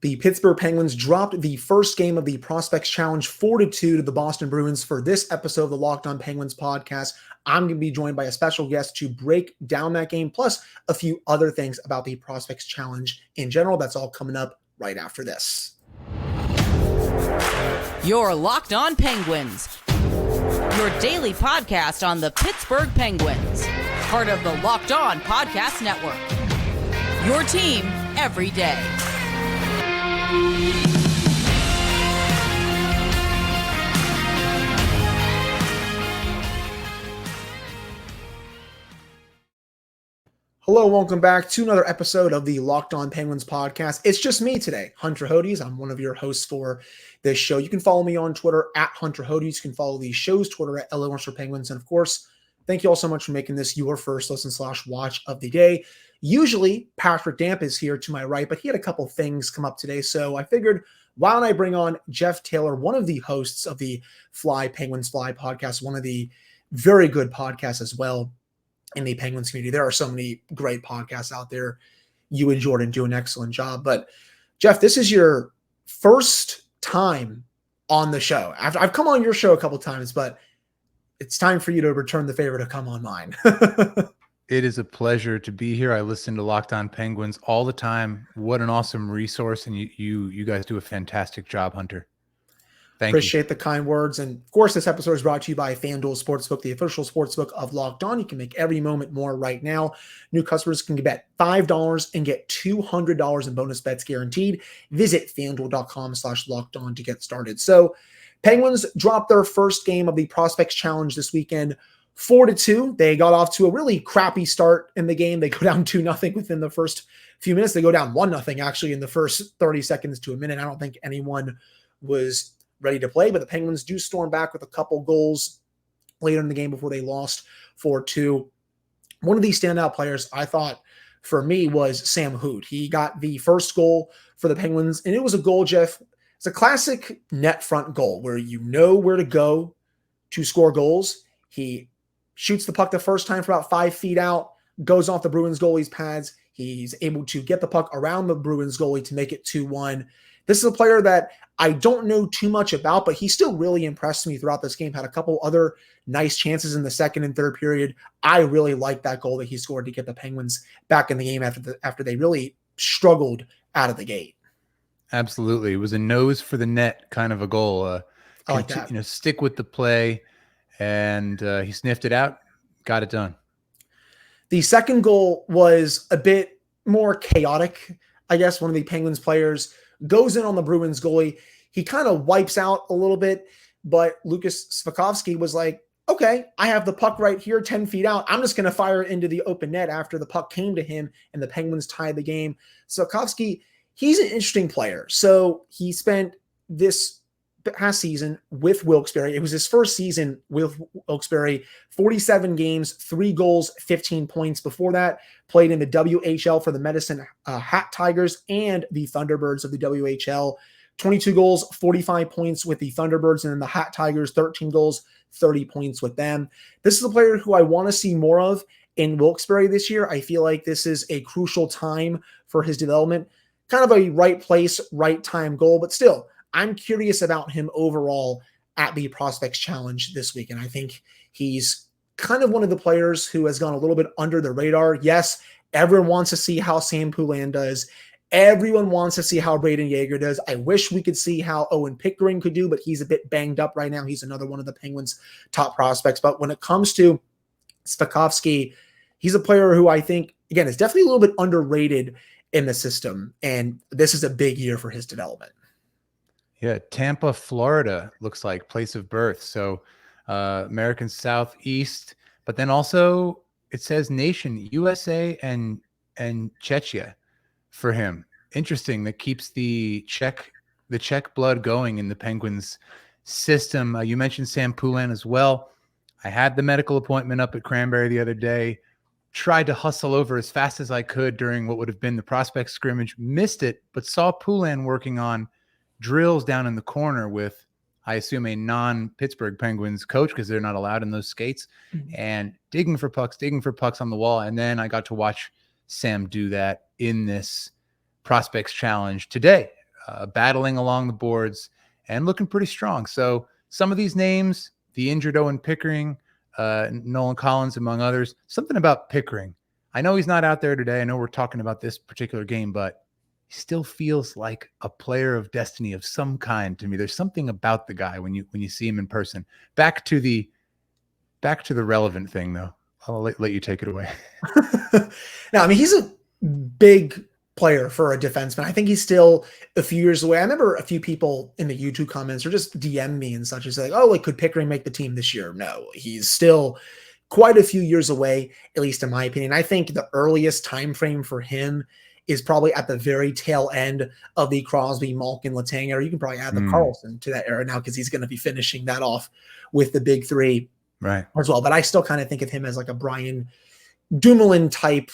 The Pittsburgh Penguins dropped the first game of the Prospects Challenge 4-2 to the Boston Bruins. For this episode of the Locked On Penguins podcast, I'm going to be joined by a special guest to break down that game, plus a few other things about the Prospects Challenge in general. That's all coming up right after this. You're Locked On Penguins, your daily podcast on the Pittsburgh Penguins, part of the Locked On Podcast Network, your team every day. Hello, welcome back to another episode of the Locked On Penguins podcast. It's just me today, Hunter Houde. I'm one of your hosts for this show. You can follow me on Twitter at Hunter Houde. You can follow the show's Twitter at LONSForPenguins. And of course, thank you all so much for making this your first listen/watch of the day. Usually, Patrick Damp is here to my right, but he had a couple things come up today. So I figured, why don't I bring on Jeff Taylor, one of the hosts of the Penguins Fly podcast, one of the very good podcasts as well in the Penguins community. There are so many great podcasts out there. You and Jordan do an excellent job. But Jeff, this is your first time on the show. I've come on your show a couple times, but it's time for you to return the favor to come on mine. It is a pleasure to be here. I listen to Locked On Penguins all the time. What an awesome resource. And you guys do a fantastic job, Hunter. Appreciate the kind words. And of course, this episode is brought to you by FanDuel Sportsbook, the official sportsbook of Locked On. You can make every moment more right now. New customers can bet $5 and get $200 in bonus bets guaranteed. Visit FanDuel.com/LockedOn to get started. So Penguins dropped their first game of the Prospects Challenge this weekend, 4-2. They got off to a really crappy start in the game. They go down 2-0 within the first few minutes. They go down 1-0 actually in the first 30 seconds to a minute. I don't think anyone was ready to play, but the Penguins do storm back with a couple goals later in the game before they lost 4-2. One of these standout players, I thought, for me, was Sam Houde. He got the first goal for the Penguins, and it was a goal, Jeff. It's a classic net front goal where you know where to go to score goals. He shoots the puck the first time for about 5 feet out, goes off the Bruins goalie's pads. He's able to get the puck around the Bruins goalie to make it 2-1. This is a player that I don't know too much about, but he still really impressed me throughout this game. Had a couple other nice chances in the second and third period. I really liked that goal that he scored to get the Penguins back in the game after they really struggled out of the gate. Absolutely. It was a nose for the net kind of a goal. I like that. Stick with the play, and he sniffed it out, got it done. The second goal was a bit more chaotic. I guess one of the Penguins players goes in on the Bruins goalie. He kind of wipes out a little bit, but Lukas Svakovsky was like, okay, I have the puck right here, 10 feet out. I'm just going to fire it into the open net after the puck came to him and the Penguins tied the game. Svakovsky, he's an interesting player. So he spent this past season with Wilkes-Barre. It was his first season with Wilkes-Barre, 47 games, 3 goals, 15 points. Before that, played in the WHL for the Medicine Hat Tigers and the Thunderbirds of the WHL. 22 goals, 45 points with the Thunderbirds, and then the Hat Tigers, 13 goals, 30 points with them. This is a player who I want to see more of in Wilkes-Barre this year. I feel like this is a crucial time for his development. Kind of a right place, right time goal, but still, I'm curious about him overall at the Prospects Challenge this week. And I think he's kind of one of the players who has gone a little bit under the radar. Yes, everyone wants to see how Sam Houde does. Everyone wants to see how Braden Yeager does. I wish we could see how Owen Pickering could do, but he's a bit banged up right now. He's another one of the Penguins' top prospects. But when it comes to Svakovsky, he's a player who I think, again, is definitely a little bit underrated in the system. And this is a big year for his development. Yeah, Tampa, Florida looks like place of birth. So American Southeast, but then also it says nation, USA and Czechia for him. Interesting. That keeps the Czech blood going in the Penguins system. You mentioned Sam Houde as well. I had the medical appointment up at Cranberry the other day. Tried to hustle over as fast as I could during what would have been the prospect scrimmage. Missed it, but saw Houde working on drills down in the corner with, I assume, a non-Pittsburgh Penguins coach because they're not allowed in those skates, and digging for pucks on the wall. And then I got to watch Sam do that in this Prospects Challenge today. battling along the boards and looking pretty strong. So some of these names, the injured Owen Pickering, Nolan Collins, among others, something about Pickering. I know he's not out there today. I know we're talking about this particular game, but he still feels like a player of destiny of some kind to me. There's something about the guy when you see him in person. Back to the relevant thing, though. I'll let you take it away. No, I mean, he's a big player for a defenseman. I think he's still a few years away. I remember a few people in the YouTube comments or just DM me and such and say, like, oh, like, could Pickering make the team this year? No, he's still quite a few years away, at least in my opinion. I think the earliest time frame for him is probably at the very tail end of the Crosby, Malkin, Letang era. You can probably add the Carlson to that era now because he's going to be finishing that off with the big three right as well. But I still kind of think of him as like a Brian Dumoulin type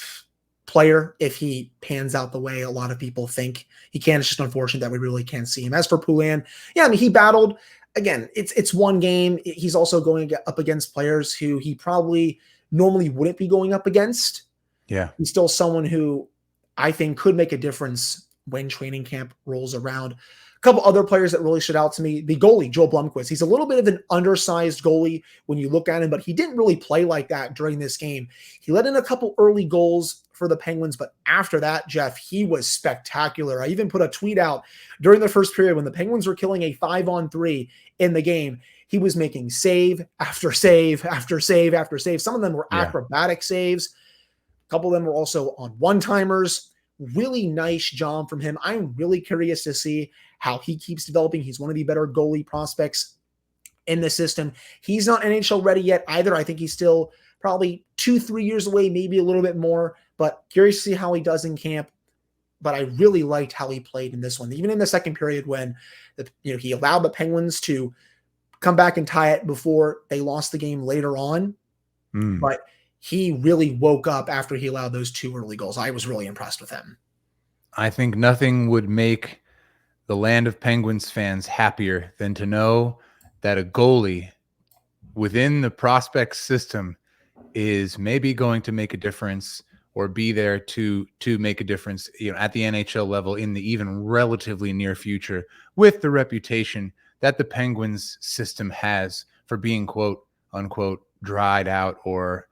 player if he pans out the way a lot of people think he can. It's just unfortunate that we really can't see him. As for Poulin, yeah, I mean, he battled. Again, it's one game. He's also going up against players who he probably normally wouldn't be going up against. Yeah. He's still someone who I think could make a difference when training camp rolls around. A couple other players that really stood out to me, the goalie, Joel Blomqvist. He's a little bit of an undersized goalie when you look at him, but he didn't really play like that during this game. He let in a couple early goals for the Penguins, but after that, Jeff, he was spectacular. I even put a tweet out during the first period when the Penguins were killing a 5-on-3 in the game. He was making save after save after save after save. Some of them were acrobatic saves. A couple of them were also on one-timers. Really nice job from him. I'm really curious to see how he keeps developing. He's one of the better goalie prospects in the system. He's not NHL ready yet either. I think he's still probably 2-3 years away, maybe a little bit more, but curious to see how he does in camp. But I really liked how he played in this one, even in the second period when he allowed the Penguins to come back and tie it before they lost the game later on. But he really woke up after he allowed those two early goals. I was really impressed with him. I think nothing would make the land of Penguins fans happier than to know that a goalie within the prospect system is maybe going to make a difference or be there to make a difference, at the NHL level in the even relatively near future, with the reputation that the Penguins system has for being quote unquote dried out or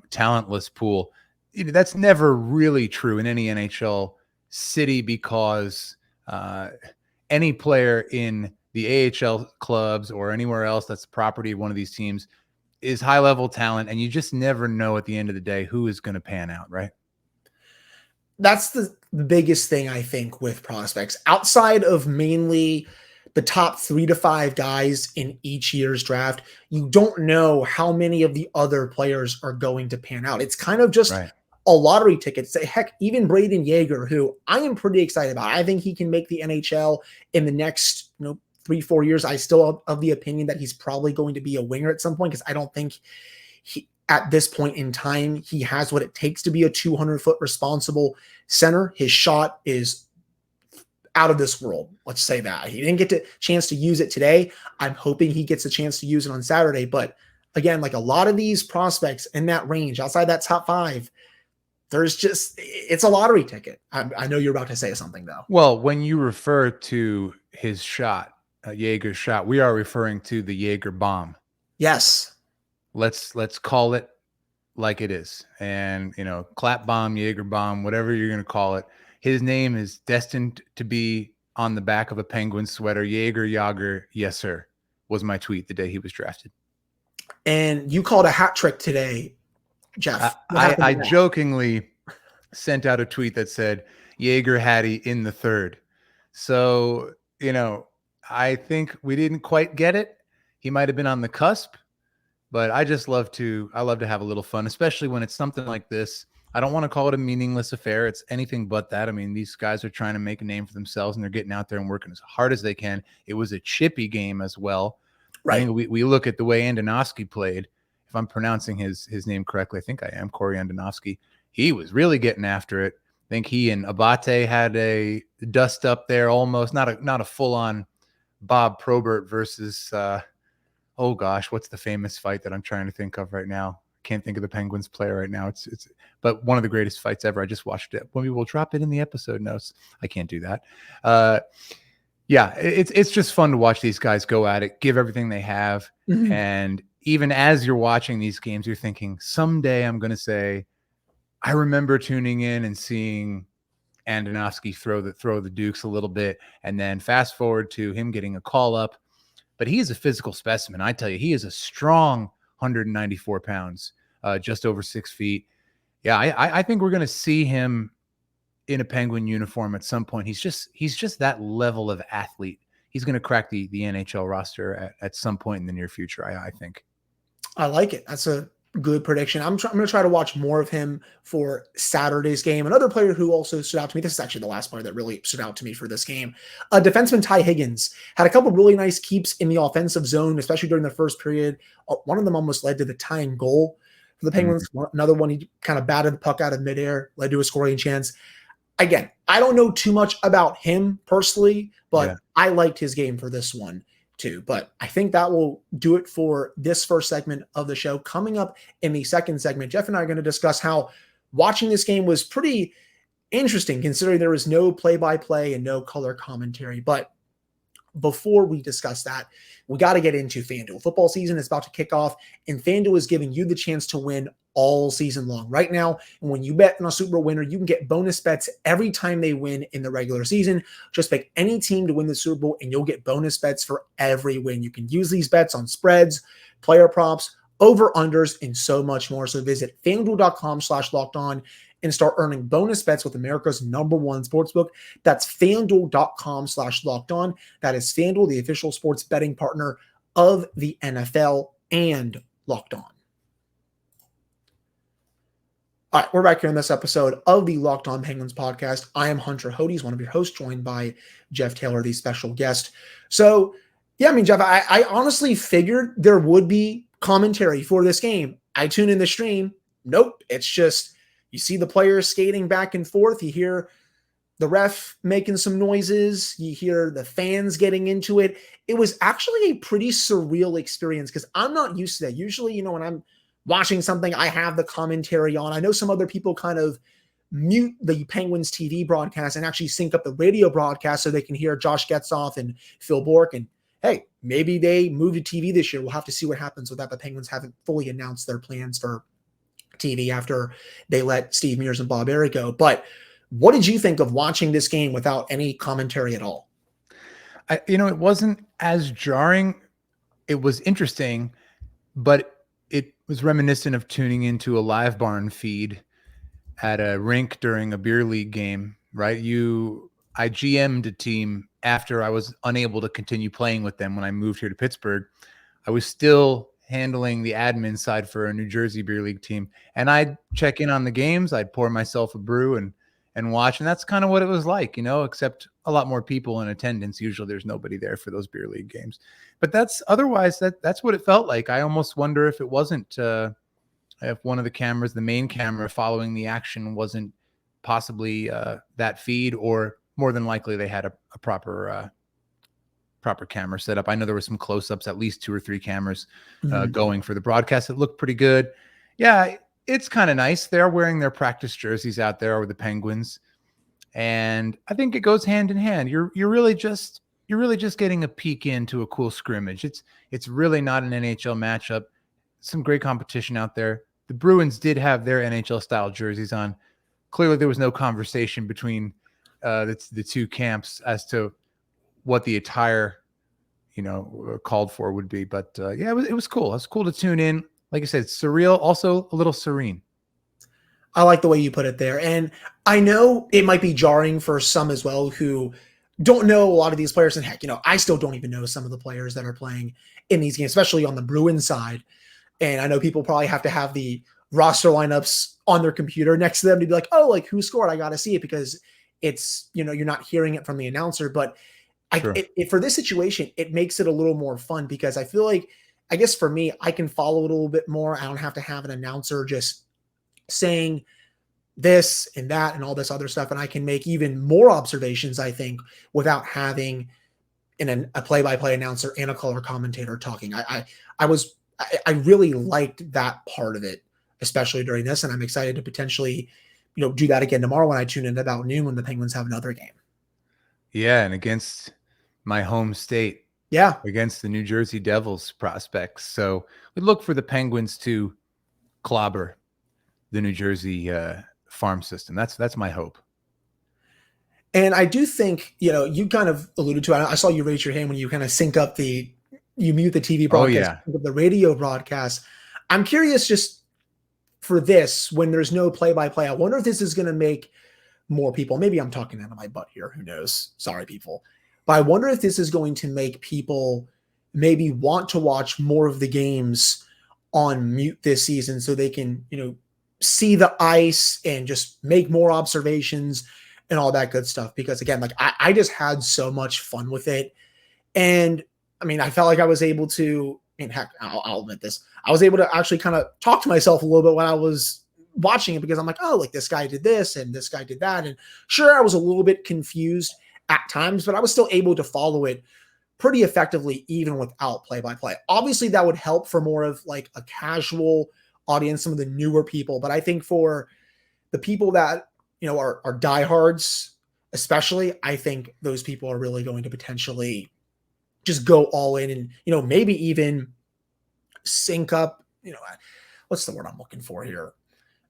talentless pool. That's never really true in any NHL city because any player in the AHL clubs or anywhere else that's the property of one of these teams is high level talent, and you just never know at the end of the day who is going to pan out, right? That's the biggest thing I think with prospects outside of mainly the top 3 to 5 guys in each year's draft. You don't know how many of the other players are going to pan out. It's kind of just a lottery ticket. Say, heck, even Braden Yeager, who I am pretty excited about. I think he can make the NHL in the next 3-4 years. I still of the opinion that he's probably going to be a winger at some point because I don't think at this point in time, he has what it takes to be a 200-foot responsible center. His shot is out of this world. Let's say that. He didn't get a chance to use it today. I'm hoping he gets a chance to use it on Saturday. But again, like a lot of these prospects in that range, outside that top 5, it's a lottery ticket. I know you're about to say something, though. Well, when you refer to his shot, Yeager's shot, we are referring to the Yeager bomb. Yes. Let's call it like it is. And, clap bomb, Yeager bomb, whatever you're going to call it. His name is destined to be on the back of a Penguin sweater. Yager, yes, sir, was my tweet the day he was drafted. And you called a hat trick today, Jeff. I jokingly sent out a tweet that said Yeager Hattie in the third. So, I think we didn't quite get it. He might have been on the cusp, but I love to have a little fun, especially when it's something like this. I don't want to call it a meaningless affair. It's anything but that. I mean, these guys are trying to make a name for themselves and they're getting out there and working as hard as they can. It was a chippy game as well. Right. I think we look at the way Andonovski played. If I'm pronouncing his name correctly, I think I am, Corey Andonovski. He was really getting after it. I think he and Abate had a dust up there almost, not a full-on Bob Probert versus, what's the famous fight that I'm trying to think of right now? can't think of the Penguins player right now. It's but one of the greatest fights ever. I just watched it. We will drop it in the episode notes. I can't do that. Yeah, it's just fun to watch these guys go at it, give everything they have. Mhm. And even as you're watching these games, you're thinking, someday I'm going to say, I remember tuning in and seeing Andonovski throw the Dukes a little bit, and then fast forward to him getting a call up. But he is a physical specimen. I tell you, he is a strong 194 pounds, just over 6 feet. Yeah, I think we're going to see him in a Penguin uniform at some point. He's just that level of athlete. He's going to crack the NHL roster at some point in the near future, I think. I like it. That's a good prediction. I'm going to try to watch more of him for Saturday's game. Another player who also stood out to me, this is actually the last player that really stood out to me for this game, defenseman Ty Higgins had a couple really nice keeps in the offensive zone, especially during the first period. One of them almost led to the tying goal for the Penguins. Another one, he kind of batted the puck out of midair, led to a scoring chance. Again, I don't know too much about him personally, but I liked his game for this one too. But I think that will do it for this first segment of the show. Coming up in the second segment, Jeff and I are going to discuss how watching this game was pretty interesting, considering there was no play-by-play and no color commentary. But before we discuss that, we got to get into FanDuel. Football season is about to kick off, and FanDuel is giving you the chance to win all season long. Right now, and when you bet on a Super Bowl winner, you can get bonus bets every time they win in the regular season. Just pick any team to win the Super Bowl, and you'll get bonus bets for every win. You can use these bets on spreads, player props, over-unders, and so much more. So visit FanDuel.com/lockedon and start earning bonus bets with America's #1 sportsbook. That's FanDuel.com/lockedon. That is FanDuel, the official sports betting partner of the NFL and Locked On. All right, we're back here in this episode of the Locked On Penguins podcast. I am Hunter Houde, one of your hosts, joined by Jeff Taylor, the special guest. So, yeah, I mean, Jeff, I honestly figured there would be commentary for this game. I tune in the stream. Nope, it's just you see the players skating back and forth. You hear the ref making some noises. You hear the fans getting into it. It was actually a pretty surreal experience because I'm not used to that. Usually, when I'm watching something, I have the commentary on. I know some other people kind of mute the Penguins TV broadcast and actually sync up the radio broadcast so they can hear Josh Getzoff and Phil Bourque. And hey, maybe they move to TV this year. We'll have to see what happens with that. The Penguins haven't fully announced their plans for TV after they let Steve Mears and Bob Ehret go. But what did you think of watching this game without any commentary at all? It wasn't as jarring. It was interesting, but it was reminiscent of tuning into a live barn feed at a rink during a beer league game, right? I GM'd a team after I was unable to continue playing with them when I moved here to Pittsburgh. I was still handling the admin side for a New Jersey beer league team, and I'd check in on the games. I'd pour myself a brew and watch, and that's kind of what it was like, except a lot more people in attendance. Usually there's nobody there for those beer league games, but that's what it felt like. I almost wonder if it wasn't, if one of the cameras, the main camera following the action, wasn't possibly that feed, or more than likely they had a proper camera set up. I know there were some close-ups, at least 2 or 3 cameras going for the broadcast. It looked pretty good. Yeah, it's kind of nice. They're wearing their practice jerseys out there with the Penguins, and I think it goes hand in hand. You're really just getting a peek into a cool scrimmage. It's really not an NHL matchup. Some great competition out there. The Bruins did have their NHL style jerseys on. Clearly, there was no conversation between the two camps as to what the attire, called for would be. But yeah, it was cool. It was cool to tune in. Like I said, it's surreal, also a little serene. I like the way you put it there. And I know it might be jarring for some as well who don't know a lot of these players. And heck, I still don't even know some of the players that are playing in these games, especially on the Bruins side. And I know people probably have to have the roster lineups on their computer next to them to be like, oh, like who scored? I got to see it, because it's, you're not hearing it from the announcer. But sure. For this situation, it makes it a little more fun, because I feel like, I guess for me, I can follow it a little bit more. I don't have to have an announcer just saying this and that and all this other stuff. And I can make even more observations, I think, without having a play-by-play announcer and a color commentator talking. I really liked that part of it especially during this. And I'm excited to potentially, do that again tomorrow when I tune in about noon when the Penguins have another game. Yeah, and against my home state. Yeah. Against the New Jersey Devils prospects. So we look for the Penguins to clobber the New Jersey farm system. That's my hope. And I do think, you kind of alluded to it. I saw you raise your hand when you kind of you mute the TV broadcast, the radio broadcast. I'm curious just for this, when there's no play-by-play, I wonder if this is going to make more people, maybe I'm talking out of my butt here, who knows? Sorry, people. But I wonder if this is going to make people maybe want to watch more of the games on mute this season so they can, see the ice and just make more observations and all that good stuff. Because again, like I just had so much fun with it. And I mean, I felt like I was able to, heck, I'll admit this. I was able to actually kind of talk to myself a little bit when I was watching it, because I'm like, oh, like this guy did this and this guy did that. And sure, I was a little bit confused at times, but I was still able to follow it pretty effectively, even without play-by-play. Obviously, that would help for more of like a casual audience, some of the newer people. But I think for the people that, are diehards, especially, I think those people are really going to potentially just go all in and, maybe even sync up, what's the word I'm looking for here?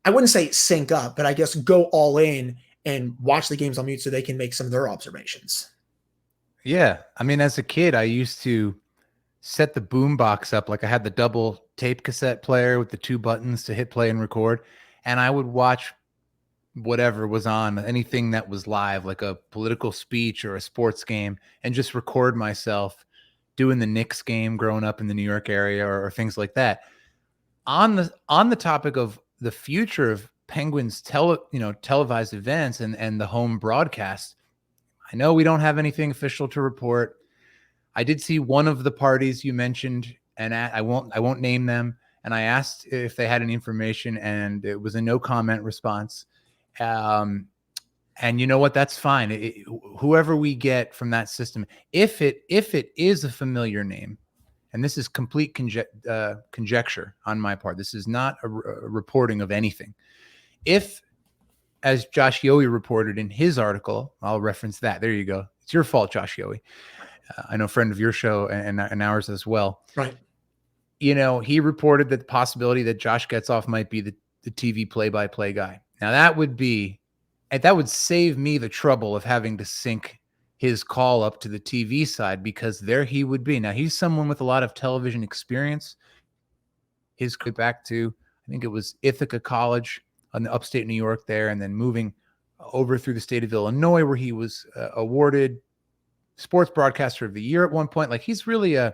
I wouldn't say sync up, but I guess go all in and watch the games on mute so they can make some of their observations. Yeah. I mean, as a kid, I used to set the boom box up. Like I had the double tape cassette player with the 2 buttons to hit play and record. And I would watch whatever was on, anything that was live, like a political speech or a sports game, and just record myself doing the Knicks game growing up in the New York area or things like that. On the topic of the future of Penguins televised events and the home broadcast, I know we don't have anything official to report. I did see one of the parties you mentioned, and I won't name them. And I asked if they had any information, and it was a no comment response. And you know what? That's fine. Whoever we get from that system, if it is a familiar name, and this is complete conjecture on my part, this is not a reporting of anything. If, as Josh Yohe reported in his article, I'll reference that. There you go. It's your fault, Josh Yohe. I know, friend of your show and ours as well. Right. He reported that the possibility that Josh Getzoff might be the TV play-by-play guy. Now that would save me the trouble of having to sync his call up to the TV side, because there he would be. Now he's someone with a lot of television experience. His back to, I think it was Ithaca College in the upstate New York there, and then moving over through the state of Illinois, where he was awarded Sports Broadcaster of the Year at one point. Like, he's really a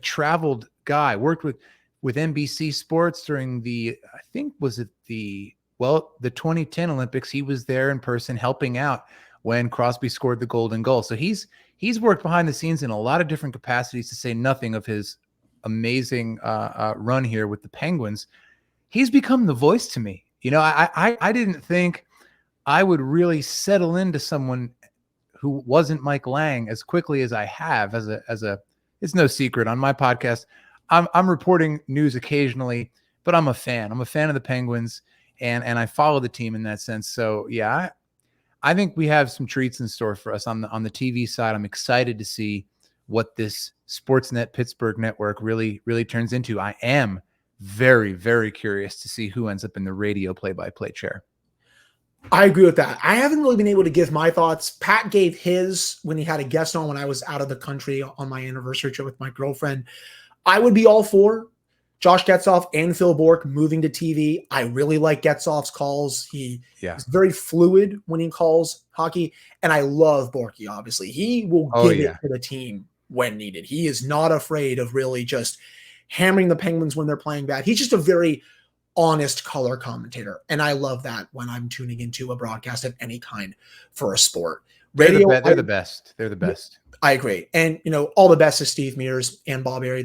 traveled guy. Worked with NBC Sports during the 2010 Olympics. He was there in person helping out when Crosby scored the golden goal. So he's worked behind the scenes in a lot of different capacities, to say nothing of his amazing run here with the Penguins. He's become the voice to me. I didn't think I would really settle into someone who wasn't Mike Lang as quickly as I have. It's no secret on my podcast, I'm reporting news occasionally, but I'm a fan. I'm a fan of the Penguins, and I follow the team in that sense. So yeah, I think we have some treats in store for us on the TV side. I'm excited to see what this Sportsnet Pittsburgh network really turns into. I am very, very curious to see who ends up in the radio play-by-play chair. I agree with that. I haven't really been able to give my thoughts. Pat gave his when he had a guest on when I was out of the country on my anniversary trip with my girlfriend. I would be all for Josh Getzoff and Phil Bourque moving to TV. I really like Getzoff's calls. He is very fluid when he calls hockey. And I love Bourque, obviously. He will give it to the team when needed. He is not afraid of really just hammering the Penguins when they're playing bad. He's just a very honest color commentator. And I love that when I'm tuning into a broadcast of any kind for a sport. Radio, they're the best. They're the best. I agree. And, all the best to Steve Mears and Bob Airy.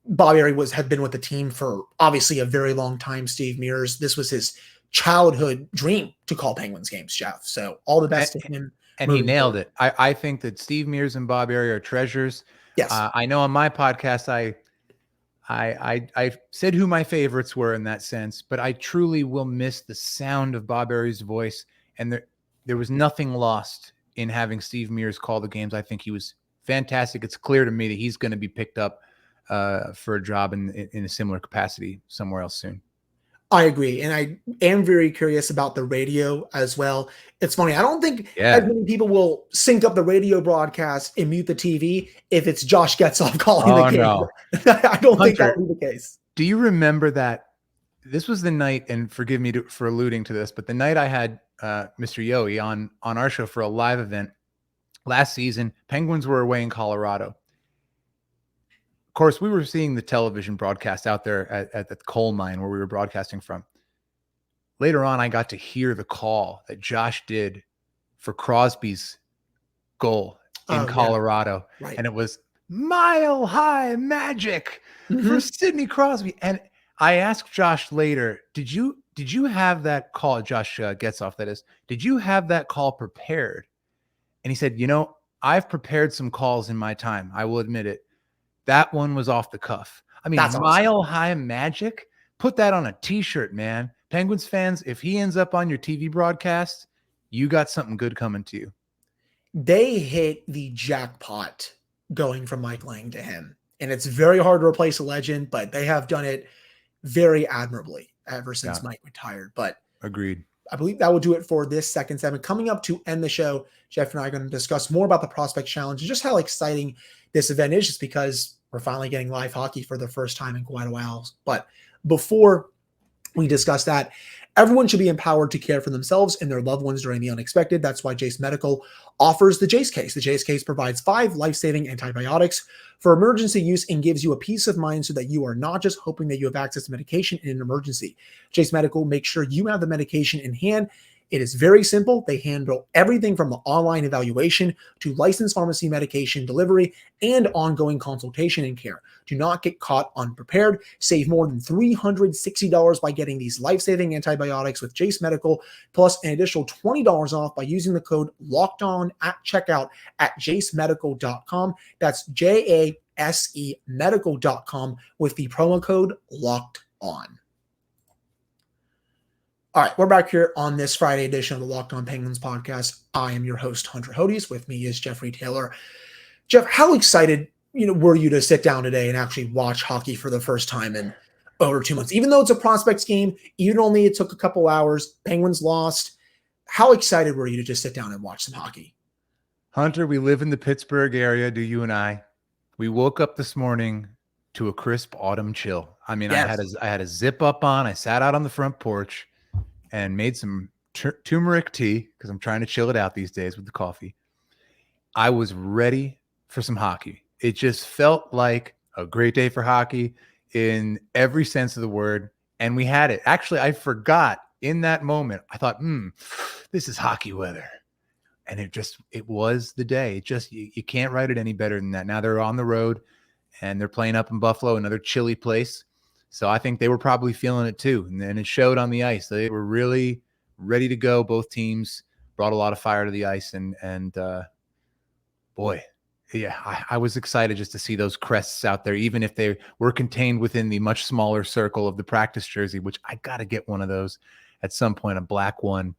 Bob Airy had been with the team for obviously a very long time. Steve Mears, this was his childhood dream to call Penguins games, Jeff. So all the best to him. And he nailed it. I think that Steve Mears and Bob Airy are treasures. Yes. I know on my podcast, I said who my favorites were in that sense, but I truly will miss the sound of Bob Aries' voice. And there was nothing lost in having Steve Mears call the games. I think he was fantastic. It's clear to me that he's going to be picked up for a job in a similar capacity somewhere else soon. I agree. And I am very curious about the radio as well. It's funny. I don't think as many people will sync up the radio broadcast and mute the TV if it's Josh Getzoff calling the game. No. I don't think Hunter, that will be the case. Do you remember that? This was the night, and forgive me for alluding to this, but the night I had Mr. Yohe on our show for a live event last season. Penguins were away in Colorado. Of course, we were seeing the television broadcast out there at the coal mine where we were broadcasting from. Later on, I got to hear the call that Josh did for Crosby's goal in Colorado. Yeah. Right. And it was Mile High Magic for Sidney Crosby. And I asked Josh later, did you have that call, Josh Getzoff, that is, did you have that call prepared? And he said, I've prepared some calls in my time. I will admit it. That one was off the cuff. I mean, that's Mile High Magic. Put that on a t-shirt, man. Penguins fans, if he ends up on your TV broadcast, you got something good coming to you. They hit the jackpot going from Mike Lang to him. And it's very hard to replace a legend, but they have done it very admirably ever since Mike retired. But agreed. I believe that will do it for this second segment. Coming up to end the show, Jeff and I are going to discuss more about the Prospect Challenge and just how exciting this event is, just because we're finally getting live hockey for the first time in quite a while. But before we discuss that, everyone should be empowered to care for themselves and their loved ones during the unexpected. That's why Jace Medical offers the Jace Case. The Jace Case provides 5 life-saving antibiotics for emergency use and gives you a peace of mind so that you are not just hoping that you have access to medication in an emergency. Jace Medical makes sure you have the medication in hand. It is very simple. They handle everything from the online evaluation to licensed pharmacy medication delivery and ongoing consultation and care. Do not get caught unprepared. Save more than $360 by getting these life-saving antibiotics with Jace Medical, plus an additional $20 off by using the code LOCKEDON at checkout at jacemedical.com. That's JASE medical.com with the promo code LOCKEDON. All right, we're back here on this Friday edition of the Locked On Penguins podcast. I am your host, Hunter Houde. With me is Jeffrey Taylor. Jeff, how excited were you to sit down today and actually watch hockey for the first time in over 2 months? Even though it's a prospects game, even only it took a couple hours, Penguins lost. How excited were you to just sit down and watch some hockey? Hunter, we live in the Pittsburgh area, do you and I? We woke up this morning to a crisp autumn chill. I mean, yes. I had a zip up on. I sat out on the front porch and made some turmeric tea because I'm trying to chill it out these days with the coffee. I was ready for some hockey. It just felt like a great day for hockey in every sense of the word. And we had it. Actually, I forgot in that moment. I thought, this is hockey weather. And it was the day. You can't write it any better than that. Now they're on the road and they're playing up in Buffalo, another chilly place. So I think they were probably feeling it too. And then it showed on the ice. They were really ready to go. Both teams brought a lot of fire to the ice. And boy, yeah, I was excited just to see those crests out there, even if they were contained within the much smaller circle of the practice jersey, which I got to get one of those at some point, a black one.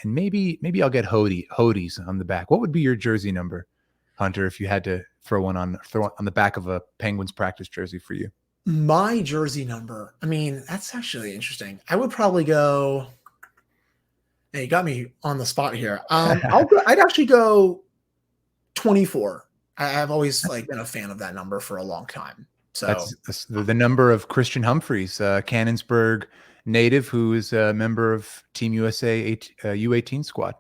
And maybe I'll get Hode's on the back. What would be your jersey number, Hunter, if you had to throw one on the back of a Penguins practice jersey for you? My jersey number, I mean, that's actually interesting. I would probably go. Hey, you got me on the spot here. I'd actually go 24. I've always been a fan of that number for a long time. So that's the number of Christian Humphreys, Cannonsburg native, who is a member of Team USA U18 squad.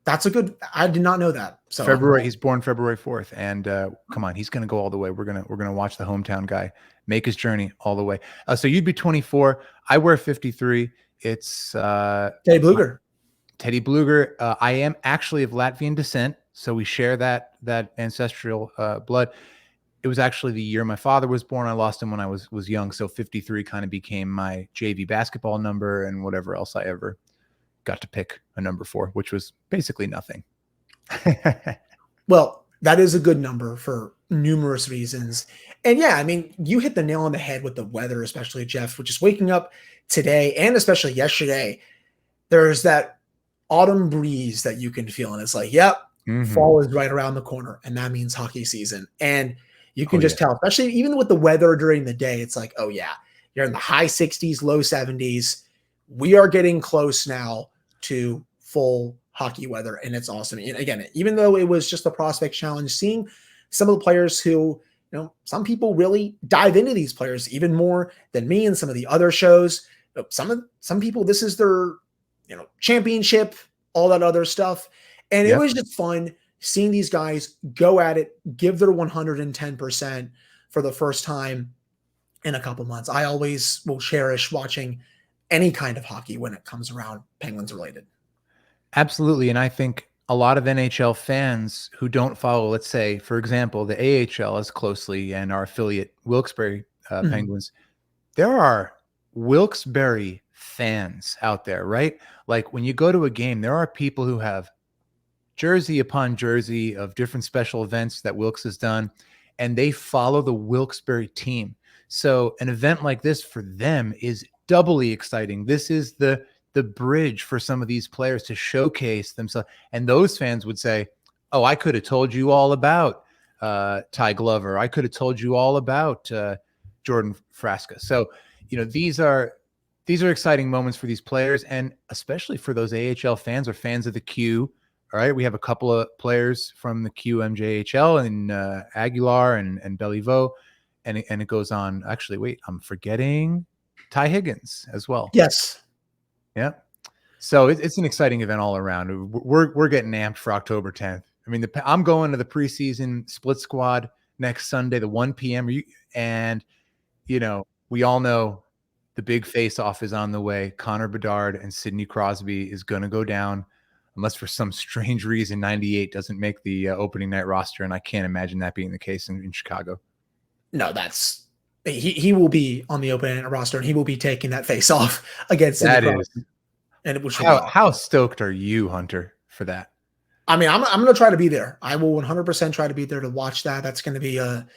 That's a good. I did not know that. So he's born February 4th, and come on, he's going to go all the way. We're gonna watch the hometown guy make his journey all the way. So you'd be 24. I wear 53. It's Teddy Bluger. Teddy Bluger. I am actually of Latvian descent, so we share that ancestral blood. It was actually the year my father was born. I lost him when I was young, so 53 kind of became my JV basketball number, and whatever else I ever got to pick a number for, which was basically nothing. Well, that is a good number for numerous reasons. And yeah, I mean, you hit the nail on the head with the weather, especially Jeff, which is waking up today and especially yesterday. There's that autumn breeze that you can feel. And it's like, yep, fall is right around the corner. And that means hockey season. And you can just tell, especially even with the weather during the day, it's like, oh yeah, you're in the high 60s, low 70s. We are getting close now to full hockey weather. And it's awesome. And again, even though it was just a prospect challenge, seeing some of the players who, some people really dive into these players even more than me and some of the other shows. Some people, this is their, championship, all that other stuff. And it was just fun seeing these guys go at it, give their 110% for the first time in a couple months. I always will cherish watching any kind of hockey when it comes around Penguins related. Absolutely. And I think a lot of NHL fans who don't follow, let's say, for example, the AHL as closely and our affiliate Wilkes-Barre Penguins, there are Wilkes-Barre fans out there, right? Like when you go to a game, there are people who have jersey upon jersey of different special events that Wilkes has done, and they follow the Wilkes-Barre team. So an event like this for them is doubly exciting. This is the bridge for some of these players to showcase themselves. And those fans would say, oh, I could have told you all about Ty Glover. I could have told you all about Jordan Frasca. So, these are exciting moments for these players, and especially for those AHL fans or fans of the Q. All right, we have a couple of players from the QMJHL and Aguilar and Beliveau, and it goes on. Actually, wait, I'm forgetting Ty Higgins as well. Yes. Yeah. So it's an exciting event all around. We're getting amped for October 10th. I mean, I'm going to the preseason split squad next Sunday, the 1 p.m. And, we all know the big face-off is on the way. Connor Bedard and Sidney Crosby is going to go down, unless for some strange reason 98 doesn't make the opening night roster, and I can't imagine that being the case in Chicago. No, he will be on the opening night roster, and he will be taking that face-off against Sidney Crosby. And how stoked are you, Hunter, for that? I mean, I'm going to try to be there. I will 100% try to be there to watch that. That's going to be a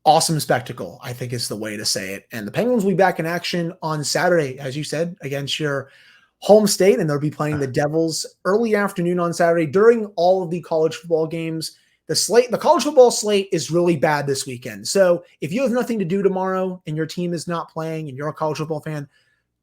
awesome spectacle, I think is the way to say it. And the Penguins will be back in action on Saturday, as you said, against your home state, and they'll be playing the Devils early afternoon on Saturday during all of the college football games. The college football slate is really bad this weekend. So if you have nothing to do tomorrow and your team is not playing and you're a college football fan,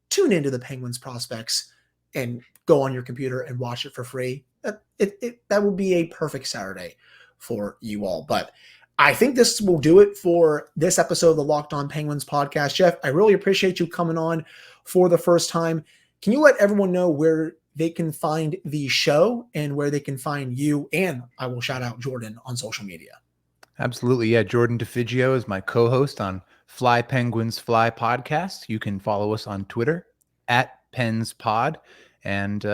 tune into the Penguins prospects and go on your computer and watch it for free. That would be a perfect Saturday for you all. But I think this will do it for this episode of the Locked On Penguins podcast. Jeff, I really appreciate you coming on for the first time. Can you let everyone know where they can find the show and where they can find you? And I will shout out Jordan on social media. Absolutely. Yeah. Jordan DeFigio is my co-host on Fly Penguins Fly podcast. You can follow us on Twitter @PensPod, and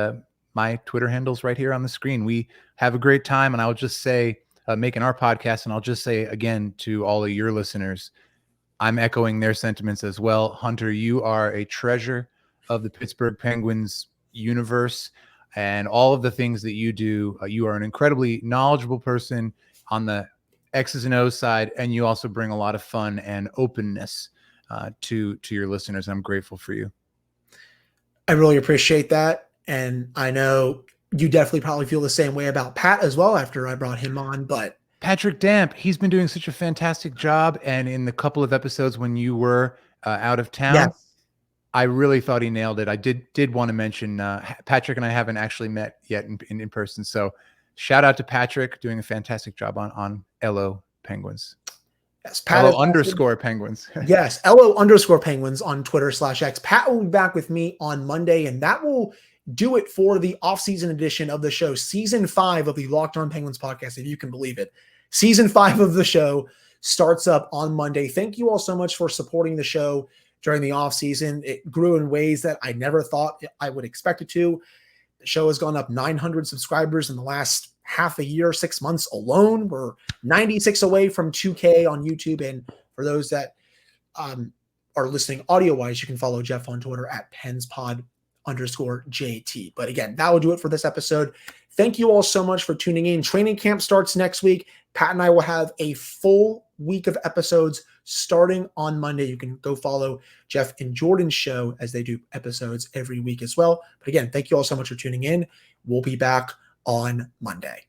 my Twitter handle's right here on the screen. We have a great time, and I will just say, making our podcast, and I'll just say again to all of your listeners, I'm echoing their sentiments as well. Hunter, you are a treasure of the Pittsburgh Penguins universe and all of the things that you do. You are an incredibly knowledgeable person on the X's and O's side, and you also bring a lot of fun and openness to your listeners. I'm grateful for you. I really appreciate that. And I know you definitely probably feel the same way about Pat as well after I brought him on. But Patrick Damp, he's been doing such a fantastic job. And in the couple of episodes when you were out of town, I really thought he nailed it. I did want to mention Patrick and I haven't actually met yet in person. So shout out to Patrick, doing a fantastic job on LO Penguins. Yes, Pat LO _Penguins. Yes, LO _Penguins on Twitter /X. Pat will be back with me on Monday, and that will do it for the off-season edition of the show, season 5 of the Locked On Penguins podcast, if you can believe it. Season 5 of the show starts up on Monday. Thank you all so much for supporting the show during the off-season. It grew in ways that I never thought I would expect it to. The show has gone up 900 subscribers in the last half a year, 6 months alone. We're 96 away from 2K on YouTube. And for those that are listening audio-wise, you can follow Jeff on Twitter @PensPod _JT. But again, that will do it for this episode. Thank you all so much for tuning in. Training camp starts next week. Pat and I will have a full week of episodes starting on Monday. You can go follow Jeff and Jordan's show as they do episodes every week as well. But again, thank you all so much for tuning in. We'll be back on Monday.